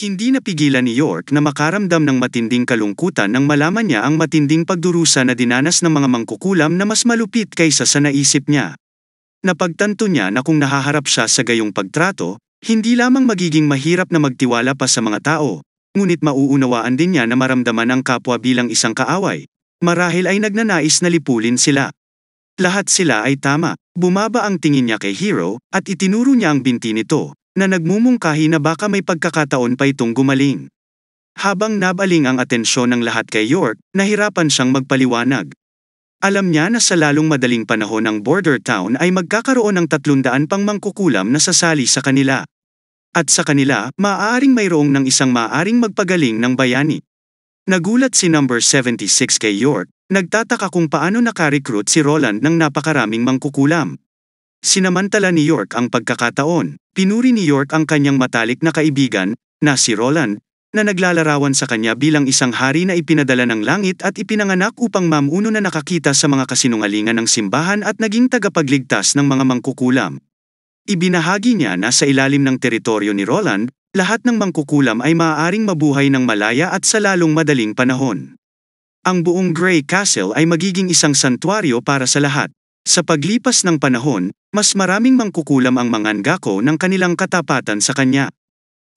Hindi napigilan ni York na makaramdam ng matinding kalungkutan nang malaman niya ang matinding pagdurusa na dinanas ng mga mangkukulam na mas malupit kaysa sa naisip niya. Napagtanto niya na kung nahaharap siya sa gayong pagtrato, hindi lamang magiging mahirap na magtiwala pa sa mga tao, ngunit mauunawaan din niya na maramdaman ang kapwa bilang isang kaaway. Marahil ay nagnanais na lipulin sila. Lahat sila ay tama. Bumaba ang tingin niya kay Hero, at itinuro niya ang binti nito, na nagmumungkahi na baka may pagkakataon pa itong gumaling. Habang nabaling ang atensyon ng lahat kay York, nahirapan siyang magpaliwanag. Alam niya na sa lalong madaling panahon ang border town ay magkakaroon ng 300 pang mangkukulam na sasali sa kanila. At sa kanila, maaaring mayroong ng isang maaaring magpagaling ng bayani. Nagulat si number 76 kay York, nagtataka kung paano nakarecruit si Roland ng napakaraming mangkukulam. Sinamantala ni York ang pagkakataon, pinuri ni York ang kanyang matalik na kaibigan, na si Roland, na naglalarawan sa kanya bilang isang hari na ipinadala ng langit at ipinanganak upang mamuno na nakakita sa mga kasinungalingan ng simbahan at naging tagapagligtas ng mga mangkukulam. Ibinahagi niya na sa ilalim ng teritoryo ni Roland, lahat ng mangkukulam ay maaaring mabuhay ng malaya at sa lalong madaling panahon. Ang buong Grey Castle ay magiging isang santuaryo para sa lahat. Sa paglipas ng panahon, mas maraming mangkukulam ang manganggako ng kanilang katapatan sa kanya.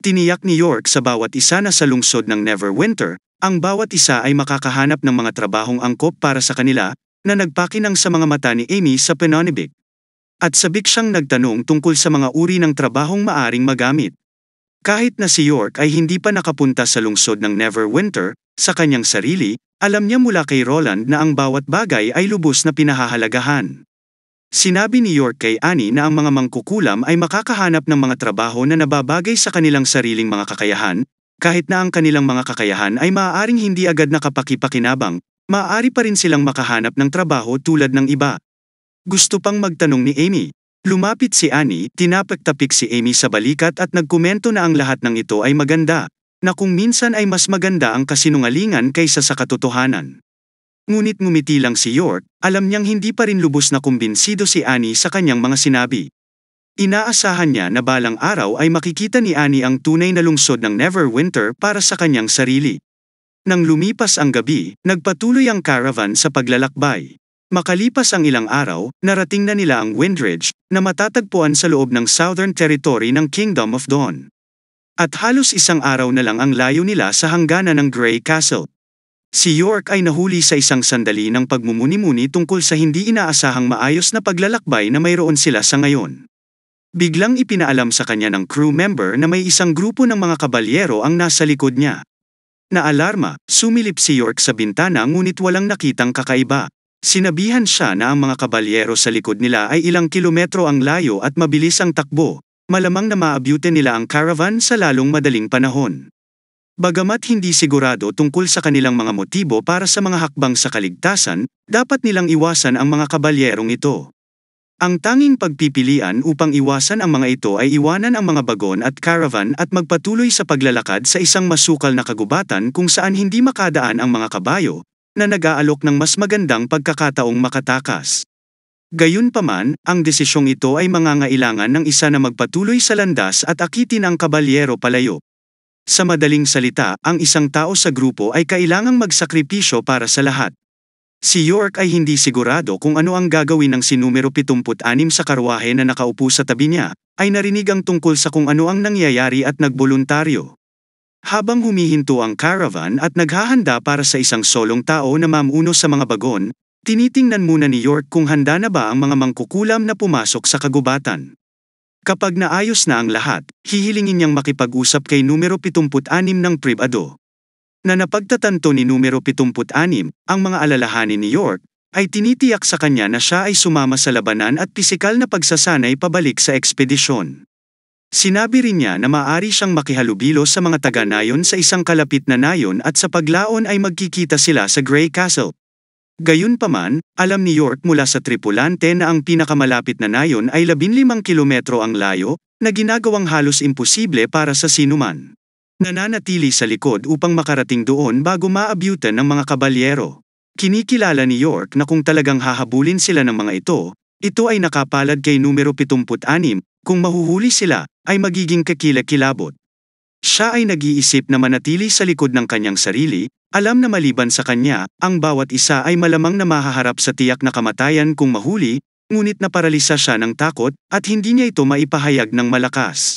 Tiniyak ni York sa bawat isa na sa lungsod ng Neverwinter, ang bawat isa ay makakahanap ng mga trabahong angkop para sa kanila, na nagpakinang sa mga mata ni Amy sa pananibik. At sabik siyang nagtanong tungkol sa mga uri ng trabahong maaring magamit. Kahit na si York ay hindi pa nakapunta sa lungsod ng Neverwinter, sa kanyang sarili, alam niya mula kay Roland na ang bawat bagay ay lubos na pinahahalagahan. Sinabi ni York kay Annie na ang mga mangkukulam ay makakahanap ng mga trabaho na nababagay sa kanilang sariling mga kakayahan, kahit na ang kanilang mga kakayahan ay maaaring hindi agad nakapakipakinabang, maaari pa rin silang makahanap ng trabaho tulad ng iba. Gusto pang magtanong ni Amy. Lumapit si Annie, tinapik-tapik si Amy sa balikat at nagkomento na ang lahat ng ito ay maganda, na kung minsan ay mas maganda ang kasinungalingan kaysa sa katotohanan. Ngunit ngumiti lang si York, alam niyang hindi pa rin lubos na kumbinsido si Annie sa kanyang mga sinabi. Inaasahan niya na balang araw ay makikita ni Annie ang tunay na lungsod ng Neverwinter para sa kanyang sarili. Nang lumipas ang gabi, nagpatuloy ang caravan sa paglalakbay. Makalipas ang ilang araw, narating na nila ang Windridge, na matatagpuan sa loob ng Southern Territory ng Kingdom of Dawn. At halos isang araw na lang ang layo nila sa hangganan ng Grey Castle. Si York ay nahuli sa isang sandali ng pagmumuni-muni tungkol sa hindi inaasahang maayos na paglalakbay na mayroon sila sa ngayon. Biglang ipinaalam sa kanya ng crew member na may isang grupo ng mga kabalyero ang nasa likod niya. Naalarma, sumilip si York sa bintana ngunit walang nakitang kakaiba. Sinabihan siya na ang mga kabalyero sa likod nila ay ilang kilometro ang layo at mabilis ang takbo, malamang na maabutin nila ang caravan sa lalong madaling panahon. Bagamat hindi sigurado tungkol sa kanilang mga motibo para sa mga hakbang sa kaligtasan, dapat nilang iwasan ang mga kabalyerong ito. Ang tanging pagpipilian upang iwasan ang mga ito ay iwanan ang mga bagon at caravan at magpatuloy sa paglalakad sa isang masukal na kagubatan kung saan hindi makadaan ang mga kabayo, na nag-aalok ng mas magandang pagkakataong makatakas. Gayunpaman, ang desisyong ito ay mangangailangan ng isa na magpatuloy sa landas at akitin ang kabalyero palayo. Sa madaling salita, ang isang tao sa grupo ay kailangang magsakripisyo para sa lahat. Si York ay hindi sigurado kung ano ang gagawin ng si numero 76 sa karwahe na nakaupo sa tabi niya, ay narinig ang tungkol sa kung ano ang nangyayari at nagboluntaryo. Habang humihinto ang caravan at naghahanda para sa isang solong tao na mamuno sa mga bagon, tinitingnan muna ni York kung handa na ba ang mga mangkukulam na pumasok sa kagubatan. Kapag naayos na ang lahat, hihilingin niyang makipag-usap kay numero 76 ng pribado. Na napagtatanto ni numero 76, ang mga alalahanin ni York, ay tinitiyak sa kanya na siya ay sumama sa labanan at pisikal na pagsasanay pabalik sa ekspedisyon. Sinabi rin niya na maaari siyang makihalubilo sa mga taga-nayon sa isang kalapit na nayon at sa paglaon ay magkikita sila sa Grey Castle. Gayunpaman, alam ni York mula sa tripulante na ang pinakamalapit na nayon ay 15 kilometro ang layo, na ginagawang halos imposible para sa sinuman. Nananatili sa likod upang makarating doon bago maabutan ng mga kabalyero. Kinikilala ni York na kung talagang hahabulin sila ng mga ito ay nakapalad kay numero 76, kung mahuhuli sila, ay magiging kakilakilabot. Siya ay nag-iisip na manatili sa likod ng kanyang sarili, alam na maliban sa kanya, ang bawat isa ay malamang na mahaharap sa tiyak na kamatayan kung mahuli, ngunit naparalisa siya ng takot at hindi niya ito maipahayag ng malakas.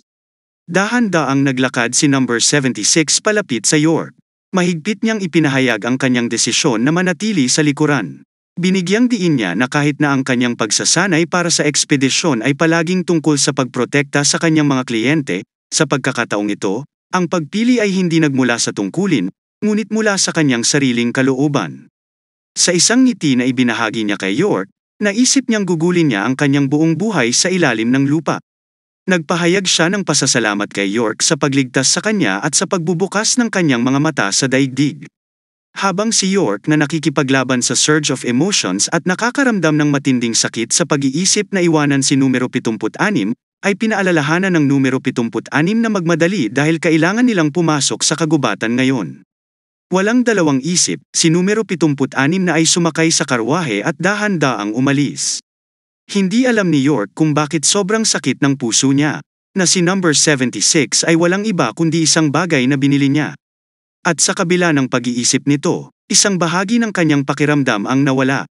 Dahan-daang naglakad si number 76 palapit sa York. Mahigpit niyang ipinahayag ang kanyang desisyon na manatili sa likuran. Binigyang diin niya na kahit na ang kanyang pagsasanay para sa ekspedisyon ay palaging tungkol sa pagprotekta sa kanyang mga kliyente, sa pagkakataong ito, ang pagpili ay hindi nagmula sa tungkulin, ngunit mula sa kanyang sariling kalooban. Sa isang ngiti na ibinahagi niya kay York, naisip niyang gugulin niya ang kanyang buong buhay sa ilalim ng lupa. Nagpahayag siya ng pasasalamat kay York sa pagligtas sa kanya at sa pagbubukas ng kanyang mga mata sa daigdig. Habang si York na nakikipaglaban sa surge of emotions at nakakaramdam ng matinding sakit sa pag-iisip na iwanan si numero 76, ay pinaalalahanan ng numero 76 na magmadali dahil kailangan nilang pumasok sa kagubatan ngayon. Walang dalawang isip, si numero 76 na ay sumakay sa karwahe at dahan-daang umalis. Hindi alam ni York kung bakit sobrang sakit ng puso niya, na si number 76 ay walang iba kundi isang bagay na binili niya. At sa kabila ng pag-iisip nito, isang bahagi ng kanyang pakiramdam ang nawala.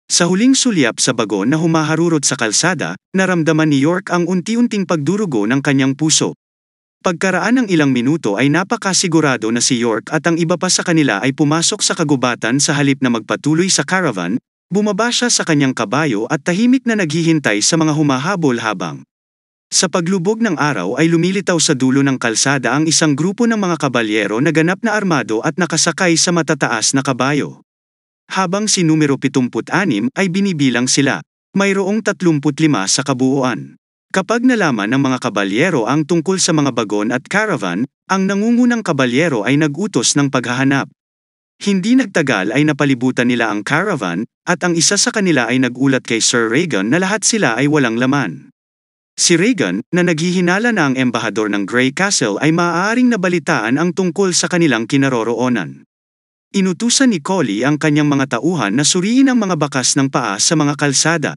Sa huling sulyap sa bagon na humaharurot sa kalsada, naramdaman ni York ang unti-unting pagdurugo ng kanyang puso. Pagkaraan ng ilang minuto ay napakasigurado na si York at ang iba pa sa kanila ay pumasok sa kagubatan sa halip na magpatuloy sa caravan. Bumaba siya sa kanyang kabayo at tahimik na naghihintay sa mga humahabol habang. Sa paglubog ng araw ay lumilitaw sa dulo ng kalsada ang isang grupo ng mga kabalyero na ganap na armado at nakasakay sa matataas na kabayo. Habang si numero 76 ay binibilang sila, mayroong 35 sa kabuuan. Kapag nalaman ng mga kabalyero ang tungkol sa mga bagon at caravan, ang nangungunang kabalyero ay nag-utos ng paghahanap. Hindi nagtagal ay napalibutan nila ang caravan, at ang isa sa kanila ay nagulat kay Sir Regan na lahat sila ay walang laman. Si Regan, na naghihinala na ang embahador ng Grey Castle ay maaaring nabalitaan ang tungkol sa kanilang kinaroroonan. Inutusan ni Collie ang kanyang mga tauhan na suriin ang mga bakas ng paa sa mga kalsada.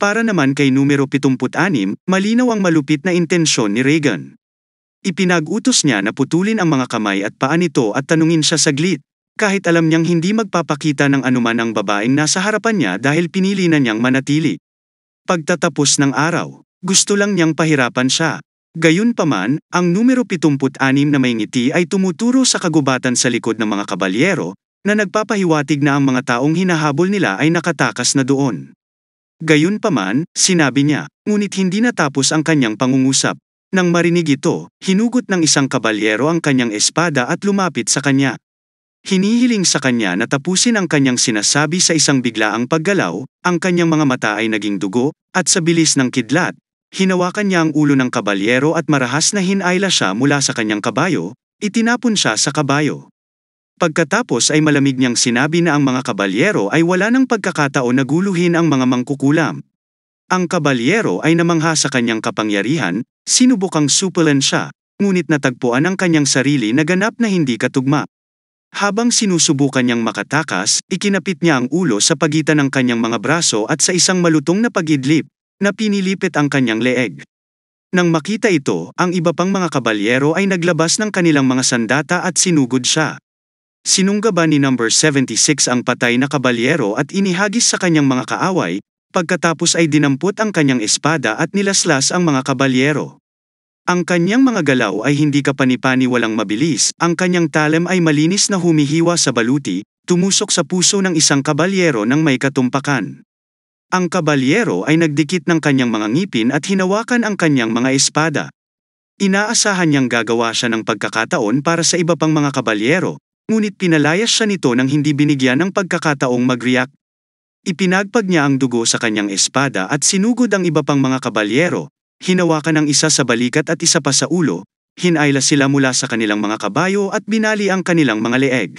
Para naman kay numero 76, malinaw ang malupit na intensyon ni Regan. Ipinag-utos niya na putulin ang mga kamay at paa nito at tanungin siya saglit. Kahit alam niyang hindi magpapakita ng anuman ang babaeng nasa harapan niya dahil pinili na niyang manatili. Pagtatapos ng araw, gusto lang niyang pahirapan siya. Gayunpaman, ang numero 76 na may ngiti ay tumuturo sa kagubatan sa likod ng mga kabalyero, na nagpapahiwatig na ang mga taong hinahabol nila ay nakatakas na doon. Gayunpaman, sinabi niya, ngunit hindi natapos ang kanyang pangungusap. Nang marinig ito, hinugot ng isang kabalyero ang kanyang espada at lumapit sa kanya. Hinihiling sa kanya na tapusin ang kanyang sinasabi sa isang biglaang paggalaw, ang kanyang mga mata ay naging dugo, at sa bilis ng kidlat, hinawakan niya ang ulo ng kabalyero at marahas na hinayla siya mula sa kanyang kabayo, itinapon siya sa kabayo. Pagkatapos ay malamig niyang sinabi na ang mga kabalyero ay wala ng pagkakataon na guluhin ang mga mangkukulam. Ang kabalyero ay namangha sa kanyang kapangyarihan, sinubukang supulan siya, ngunit natagpuan ang kanyang sarili na ganap na hindi katugma. Habang sinusubukan niyang makatakas, ikinapit niya ang ulo sa pagitan ng kanyang mga braso at sa isang malutong na pag-idlip, na pinilipit ang kanyang leeg. Nang makita ito, ang iba pang mga kabalyero ay naglabas ng kanilang mga sandata at sinugod siya. Sinunggaban ni number 76 ang patay na kabalyero at inihagis sa kanyang mga kaaway, pagkatapos ay dinampot ang kanyang espada at nilaslas ang mga kabalyero. Ang kanyang mga galaw ay hindi kapani-paniwalang mabilis, ang kanyang talem ay malinis na humihiwa sa baluti, tumusok sa puso ng isang kabalyero ng may katumpakan. Ang kabalyero ay nagdikit ng kanyang mga ngipin at hinawakan ang kanyang mga espada. Inaasahan niyang gagawa siya ng pagkakataon para sa iba pang mga kabalyero, ngunit pinalayas siya nito nang hindi binigyan ng pagkakataong mag-react. Ipinagpag niya ang dugo sa kanyang espada at sinugod ang iba pang mga kabalyero. Hinawakan ang isa sa balikat at isa pa sa ulo, hinayla sila mula sa kanilang mga kabayo at binali ang kanilang mga leeg.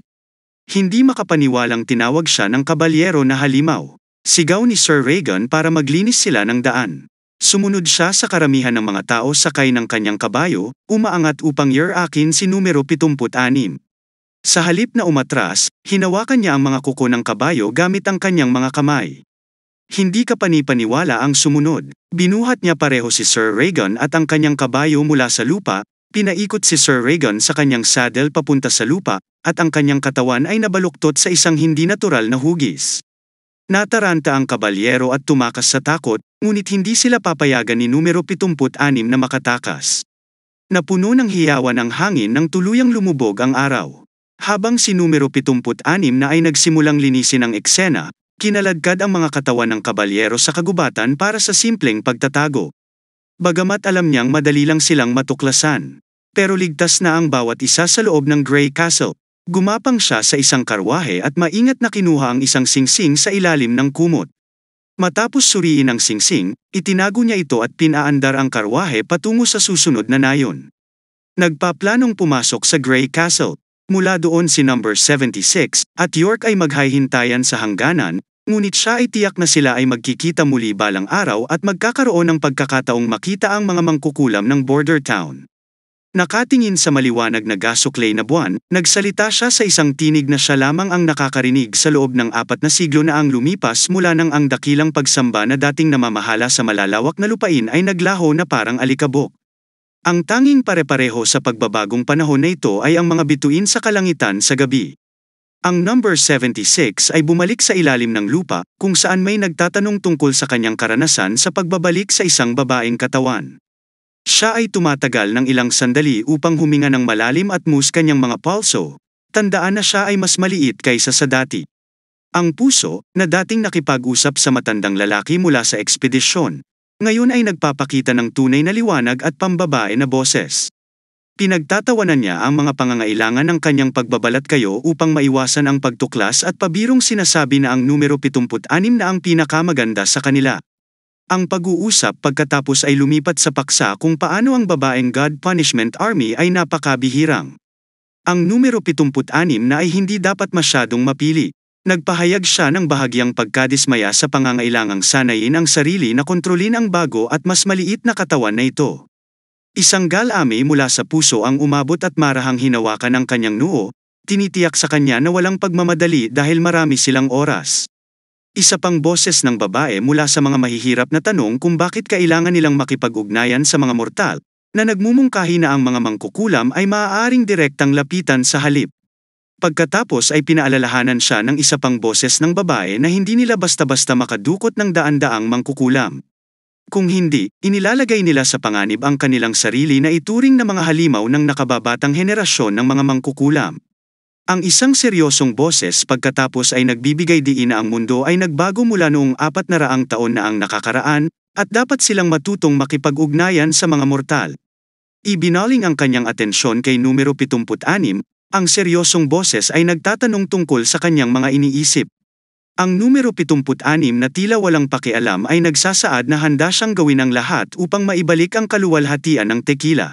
Hindi makapaniwalang tinawag siya ng kabalyero na halimaw. Sigaw ni Sir Regan para maglinis sila ng daan. Sumunod siya sa karamihan ng mga tao sakay ng kanyang kabayo, umaangat upang yurakin si numero 76. Sa halip na umatras, hinawakan niya ang mga kuko ng kabayo gamit ang kanyang mga kamay. Hindi kapani-paniwala ang sumunod. Binuhat niya pareho si Sir Regan at ang kanyang kabayo mula sa lupa, Pinaikot si Sir Regan sa kanyang saddle papunta sa lupa, at ang kanyang katawan ay nabaluktot sa isang hindi natural na hugis. Nataranta ang kabalyero at tumakas sa takot, ngunit hindi sila papayagan ni numero 76 na makatakas. Napuno ng hiyawan ang hangin nang tuluyang lumubog ang araw. Habang si numero 76 na ay nagsimulang linisin ang eksena, kinaladkad ang mga katawan ng kabalyero sa kagubatan para sa simpleng pagtatago. Bagamat alam niyang madali lang silang matuklasan. Pero ligtas na ang bawat isa sa loob ng Grey Castle. Gumapang siya sa isang karwahe at maingat na kinuha ang isang singsing sa ilalim ng kumot. Matapos suriin ang singsing, itinago niya ito at pinaandar ang karwahe patungo sa susunod na nayon. Nagpaplanong pumasok sa Grey Castle. Mula doon si number 76 at York ay maghahintayan sa hangganan, ngunit siya ay tiyak na sila ay magkikita muli balang araw at magkakaroon ng pagkakataong makita ang mga mangkukulam ng border town. Nakatingin sa maliwanag na gasuklay na buwan, nagsalita siya sa isang tinig na siya lamang ang nakakarinig sa loob ng 4 na siglo na ang lumipas mula nang ang dakilang pagsamba na dating namamahala sa malalawak na lupain ay naglaho na parang alikabok. Ang tanging pare-pareho sa pagbabagong panahon na ito ay ang mga bituin sa kalangitan sa gabi. Ang number 76 ay bumalik sa ilalim ng lupa, kung saan may nagtatanong tungkol sa kanyang karanasan sa pagbabalik sa isang babaeng katawan. Siya ay tumatagal ng ilang sandali upang huminga ng malalim at mus kanyang mga pulso. Tandaan na siya ay mas maliit kaysa sa dati. Ang puso, na dating nakipag-usap sa matandang lalaki mula sa ekspedisyon, ngayon ay nagpapakita ng tunay na liwanag at pambabae na boses. Pinagtatawanan niya ang mga pangangailangan ng kanyang pagbabalat kayo upang maiwasan ang pagtuklas at pabirong sinasabi na ang numero 76 na ang pinakamaganda sa kanila. Ang pag-uusap pagkatapos ay lumipat sa paksa kung paano ang babaeng God Punishment Army ay napakabihirang. Ang numero 76 na ay hindi dapat masyadong mapili. Nagpahayag siya ng bahagyang pagkadismaya sa pangangailangang sanayin ang sarili na kontrolin ang bago at mas maliit na katawan na ito. Isang galami mula sa puso ang umabot at marahang hinawakan ang kanyang noo, tinitiyak sa kanya na walang pagmamadali dahil marami silang oras. Isa pang boses ng babae mula sa mga mahihirap na tanong kung bakit kailangan nilang makipag-ugnayan sa mga mortal, na nagmumungkahi na ang mga mangkukulam ay maaaring direktang lapitan sa halip. Pagkatapos ay pinaalalahanan siya ng isa pang boses ng babae na hindi nila basta-basta makadukot ng daan-daang mangkukulam. Kung hindi, inilalagay nila sa panganib ang kanilang sarili na ituring na mga halimaw ng nakababatang henerasyon ng mga mangkukulam. Ang isang seryosong boses pagkatapos ay nagbibigay diin na ang mundo ay nagbago mula noong 400 taon na ang nakakaraan, at dapat silang matutong makipag-ugnayan sa mga mortal. Ibinaling ang kanyang atensyon kay numero 76, ang seryosong boses ay nagtatanong tungkol sa kanyang mga iniisip. Ang numero 76 na tila walang pakialam ay nagsasaad na handa siyang gawin ang lahat upang maibalik ang kaluwalhatian ng tequila.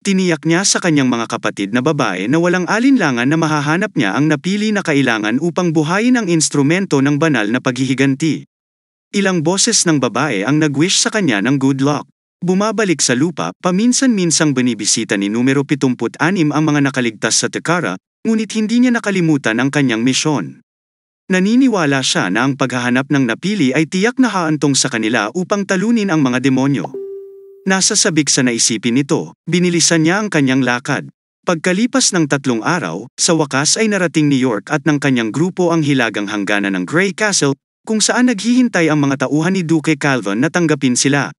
Tiniyak niya sa kanyang mga kapatid na babae na walang alinlangan na mahahanap niya ang napili na kailangan upang buhayin ang instrumento ng banal na paghihiganti. Ilang boses ng babae ang nag-wish sa kanya ng good luck. Bumabalik sa lupa, paminsan-minsang binibisita ni numero 76 ang mga nakaligtas sa Tekara, ngunit hindi niya nakalimutan ang kanyang misyon. Naniniwala siya na ang paghahanap ng napili ay tiyak na haantong sa kanila upang talunin ang mga demonyo. Nasa sabik sa naisipin nito, binilisan niya ang kanyang lakad. Pagkalipas ng 3 araw, sa wakas ay narating ni York at ng kanyang grupo ang hilagang hangganan ng Grey Castle, kung saan naghihintay ang mga tauhan ni Duke Calvin na tanggapin sila.